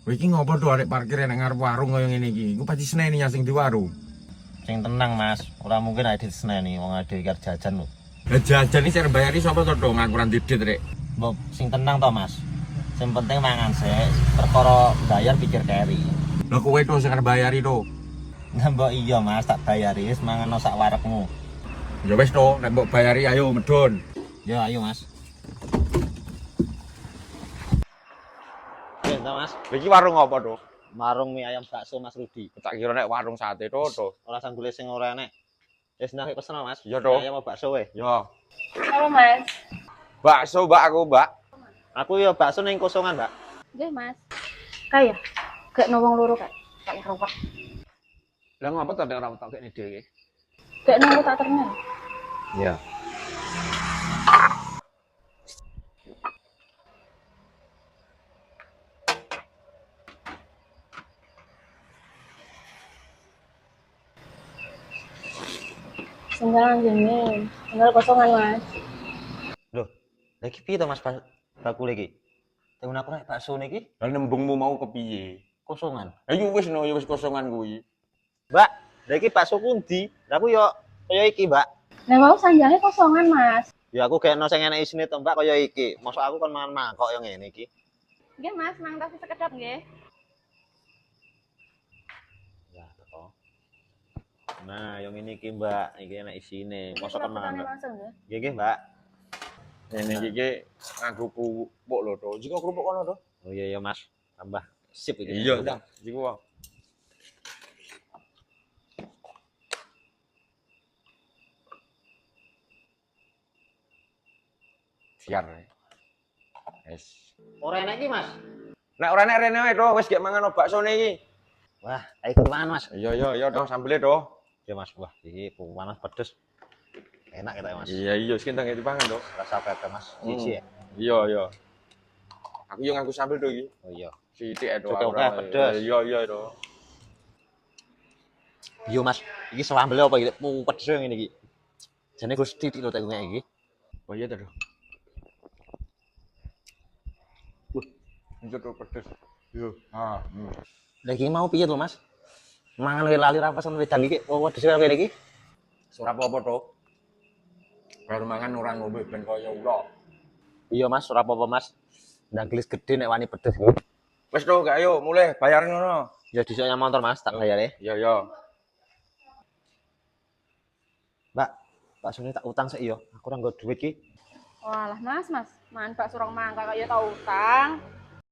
Iki ngopo to arek parkir nang ngarep warung kaya ngene iki? Iku pasti seneni sing di warung. Sing tenang Mas, ora mungkin ade seneni wong ade iki jajan lho. Lah jajan iki sing bayari sapa to, Dong? Aku ora ndidit rek. Mbok sing tenang to Mas. Sing penting mangan sik, perkara bayar pikir keri. Lah kowe to sing arep bayari to. Nah mbok iya Mas, tak bayari wis mangan sak warepmu. Ya wis to, nek mbok bayari ayo medhun. Yo ayo Mas. Ya Mas, Iki warung apa to? warung mie ayam bakso Mas Rudi. Tak kira nek warung sate to. Ora sanggule sing ora enek. Wis ndak pesen Mas. Iya, toh. Mie ayam bakso wae. Yo. Halo Mas. Bakso, Mbak, aku, Mbak. Aku yo bakso ning kosongan, Mbak. Nggih Mas. Kaya gak nongong loro kak. Kak ngerokok. Lah ngapa to nek ora tak kene dhewe? Gak nongong tak ternyata. Iya. Senggalan gini. Tinggal kosongan Mas. Loh, lagi piye to Mas bakule iki? Temen aku nek bakso niki Lah nembungmu mau kepiye? kosongan. Ayo wis no, ya wis kosongan kuwi. Mbak, lagi bakso kundi. Lah aku yo kaya iki, Mbak. Nah mau sanjangnya kosongan Mas. Ya aku kena sing enek isine to, Mbak, kaya iki. Mosok aku kon mangan mangkok yo ngene iki. Nggih Mas, mang tasih sekedap nggih. Ya, teko. Nah, yang ini iki, Mbak. Iki enek isine. Mosok kon mangan. Mbak. langsung nggih. Nggih, nggih, Mbak. Ngene iki nganggo kerupuk lho to. Jika kerupuk kono to. Oh iya ya, Mas. Tambah sip iki. Iya, dah. Iku wae. Siar. Wes. Ora enek iki, Mas. Nek ora nek rene wae to, wis gek mangan baksone iki. Wah, ayo ikut mangan, Mas. Iya to, sambele to. Ya, Mas. Wah, iki panas pedes. Enak kita ya, Mas. Iya, wis kita ngene dipangan to. Rasa pepes, Mas. Cici ya. Iya. Aku yo nganggo sambel to iki. Oh iya. Sithik to. Cukup pedes. Iya to. Yo, Mas. Iki sambel apa iki? Pedes ngene iki. Jane Gusti lho tak ngene iki. Oh iya to. Wah, itu pedes. Yo. Lagi mau piye to, Mas? Mangan lali ra pesen wedang iki. Oh, pedes kene iki. Ora apa-apa to. Baru mangan ora ngombe ben kaya ula. Iya, Mas, ora apa-apa, Mas. Ndang gelis gede nek wani pedes. Wis to, gak ayo mulai bayar ngono. Ya disoknya motor, Mas, tak bayare. Iya. Mbak, baksone tak utang sik yo. Aku ora nggo duit iki. Walah Mas, mangan bakso rong mangka kaya tau utang.